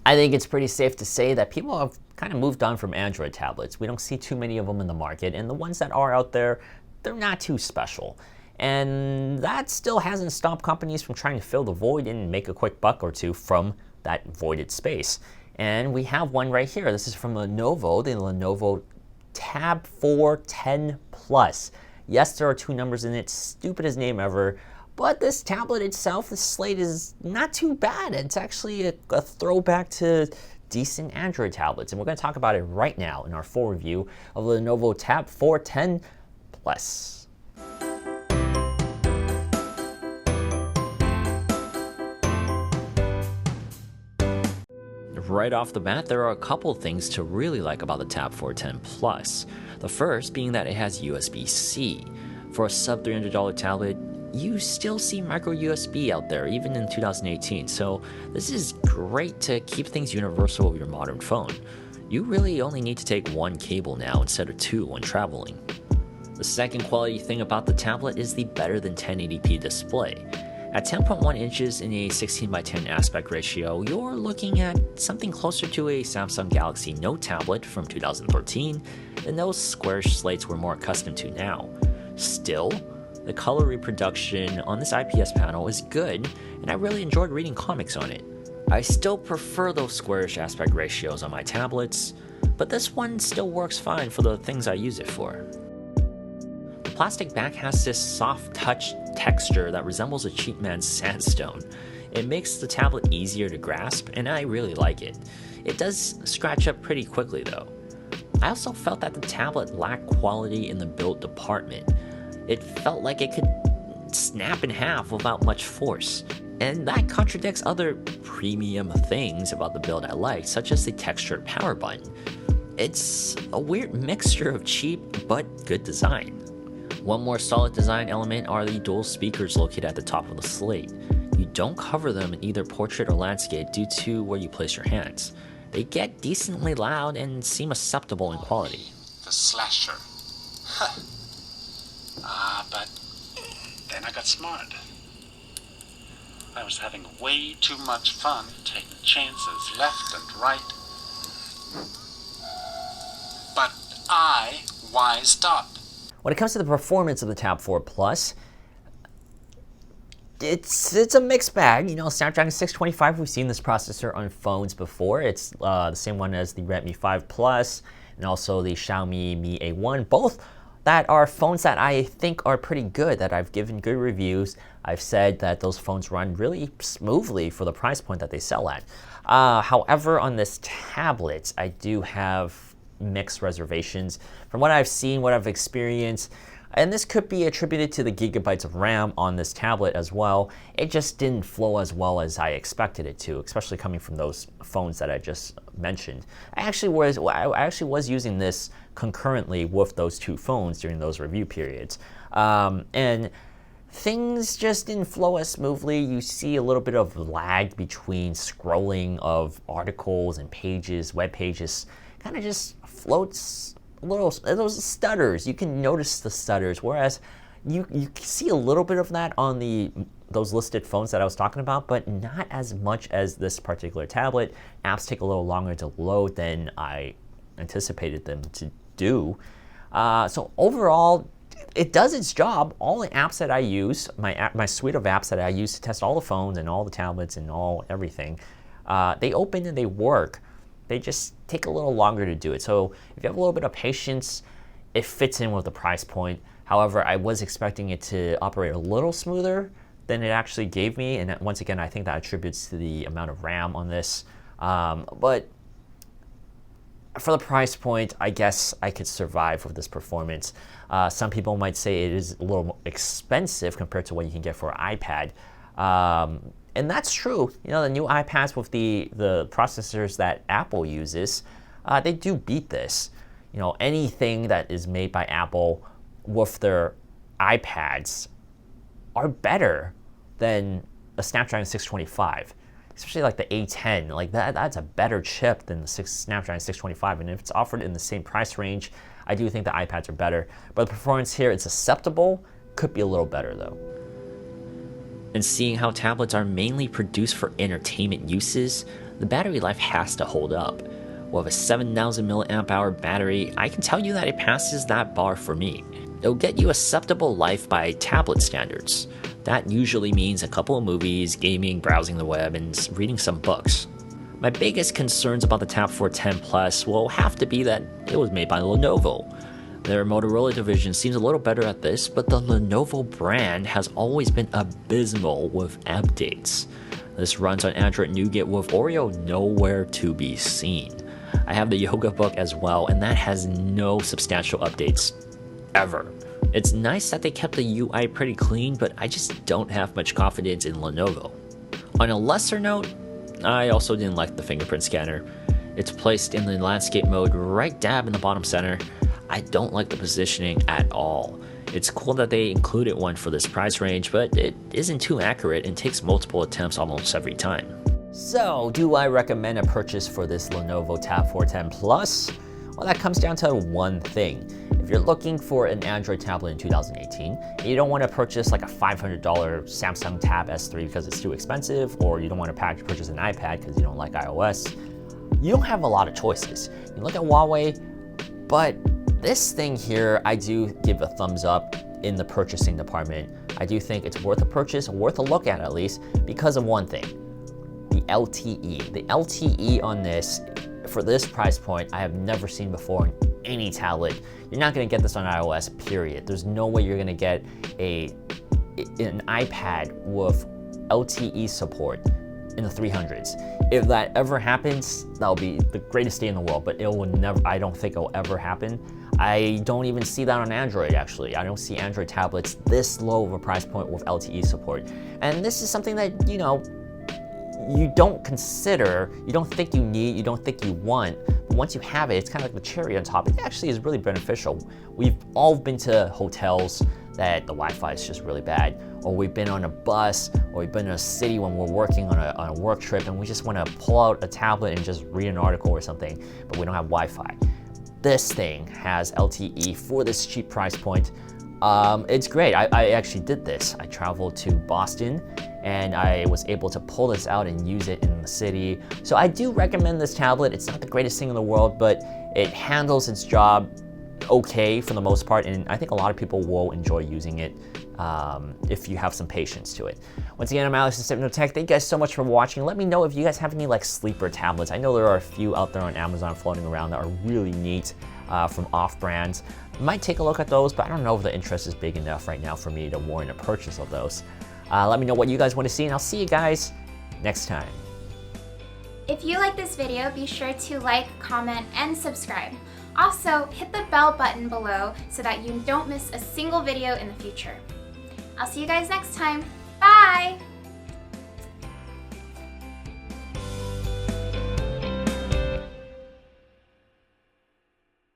I think it's pretty safe to say that people have kind of moved on from Android tablets. We don't see too many of them in the market, and the ones that are out there, they're not too special. And that still hasn't stopped companies from trying to fill the void and make a quick buck or two from that voided space. And we have one right here. This is from Lenovo, the Lenovo Tab 4 10 Plus. Yes, there are two numbers in it, stupidest name ever. But this tablet itself, the slate is not too bad. It's actually a throwback to decent Android tablets. And we're going to talk about it right now in our full review of the Lenovo Tab 4 10 Plus. Right off the bat, there are a couple things to really like about the Tab 410 Plus. The first being that it has USB-C. For a sub $300 tablet, you still see micro USB out there, even in 2018, so this is great to keep things universal with your modern phone. You really only need to take one cable now instead of two when traveling. The second quality thing about the tablet is the better than 1080p display. At 10.1 inches in a 16:10 aspect ratio, you're looking at something closer to a Samsung Galaxy Note tablet from 2013 than those squarish slates we're more accustomed to now. Still, the color reproduction on this IPS panel is good, and I really enjoyed reading comics on it. I still prefer those squarish aspect ratios on my tablets, but this one still works fine for the things I use it for. The plastic back has this soft touch texture that resembles a cheap man's sandstone. It makes the tablet easier to grasp, and I really like it. It does scratch up pretty quickly though. I also felt that the tablet lacked quality in the build department. It felt like it could snap in half without much force. And that contradicts other premium things about the build I like, such as the textured power button. It's a weird mixture of cheap but good design. One more solid design element are the dual speakers located at the top of the slate. You don't cover them in either portrait or landscape due to where you place your hands. They get decently loud and seem acceptable in quality. The slasher. Huh. But then I got smart. I was having way too much fun taking chances left and right. But I wised up. When it comes to the performance of the Tab 4 Plus, it's a mixed bag. You know, Snapdragon 625, we've seen this processor on phones before. It's the same one as the Redmi 5 Plus and also the Xiaomi Mi A1, both that are phones that I think are pretty good, that I've given good reviews. I've said that those phones run really smoothly for the price point that they sell at. However, on this tablet, I do have mixed reservations. From what I've seen, what I've experienced, and this could be attributed to the gigabytes of RAM on this tablet as well, it just didn't flow as well as I expected it to, especially coming from those phones that I just mentioned. I actually was using this concurrently with those two phones during those review periods. And things just didn't flow as smoothly. You see a little bit of lag between scrolling of articles and pages, web pages, kind of just floats a little, those stutters. You can notice the stutters, whereas you see a little bit of that on those listed phones that I was talking about, but not as much as this particular tablet. Apps take a little longer to load than I anticipated them to do. So overall, it does its job. All the apps that I use, my suite of apps that I use to test all the phones and all the tablets and everything, they open and they work. They just take a little longer to do it. So if you have a little bit of patience, it fits in with the price point. However, I was expecting it to operate a little smoother than it actually gave me. And once again, I think that attributes to the amount of RAM on this. But for the price point, I guess I could survive with this performance. Some people might say it is a little expensive compared to what you can get for an iPad. And that's true. You know, the new iPads with the processors that Apple uses, they do beat this. You know, anything that is made by Apple with their iPads are better than a Snapdragon 625. Especially like the A10, like that's a better chip than the Snapdragon 625. And if it's offered in the same price range, I do think the iPads are better. But the performance here, it's acceptable, could be a little better though. And seeing how tablets are mainly produced for entertainment uses, the battery life has to hold up. With a 7000 mAh battery, I can tell you that it passes that bar for me. It'll get you acceptable life by tablet standards. That usually means a couple of movies, gaming, browsing the web, and reading some books. My biggest concerns about the Tab 410 Plus will have to be that it was made by Lenovo. Their Motorola division seems a little better at this, but the Lenovo brand has always been abysmal with updates. This runs on Android Nougat with Oreo nowhere to be seen. I have the Yoga Book as well, and that has no substantial updates, ever. It's nice that they kept the UI pretty clean, but I just don't have much confidence in Lenovo. On a lesser note, I also didn't like the fingerprint scanner. It's placed in the landscape mode right dab in the bottom center. I don't like the positioning at all. It's cool that they included one for this price range, but it isn't too accurate and takes multiple attempts almost every time. So, do I recommend a purchase for this Lenovo Tab 410 Plus? Well, that comes down to one thing. If you're looking for an Android tablet in 2018, and you don't want to purchase like a $500 Samsung Tab S3 because it's too expensive, or you don't want to purchase an iPad because you don't like iOS, you don't have a lot of choices. You look at Huawei, but this thing here, I do give a thumbs up in the purchasing department. I do think it's worth a purchase, worth a look at least, because of one thing, the LTE. The LTE on this, for this price point, I have never seen before in any tablet. You're not gonna get this on iOS, period. There's no way you're gonna get an iPad with LTE support in the 300s. If that ever happens, that'll be the greatest day in the world, but it will never, I don't think it'll ever happen. I don't even see that on Android, actually. I don't see Android tablets this low of a price point with LTE support. And this is something that, you know, you don't consider, you don't think you need, you don't think you want, but once you have it, it's kind of like the cherry on top. It actually is really beneficial. We've all been to hotels that the Wi-Fi is just really bad, or we've been on a bus, or we've been in a city when we're working on a work trip and we just want to pull out a tablet and just read an article or something, but we don't have Wi-Fi. This thing has LTE for this cheap price point. It's great. I actually did this. I traveled to Boston and I was able to pull this out and use it in the city. So I do recommend this tablet. It's not the greatest thing in the world, but it handles its job okay for the most part, and I think a lot of people will enjoy using it if you have some patience to it. Once again, I'm Alex from Tech. Thank you guys so much for watching. Let me know if you guys have any like sleeper tablets. I know there are a few out there on Amazon floating around that are really neat from off-brands. Might take a look at those, but I don't know if the interest is big enough right now for me to warrant a purchase of those. Let me know what you guys want to see, and I'll see you guys next time. If you like this video, be sure to like, comment, and subscribe. Also, hit the bell button below so that you don't miss a single video in the future. I'll see you guys next time. Bye!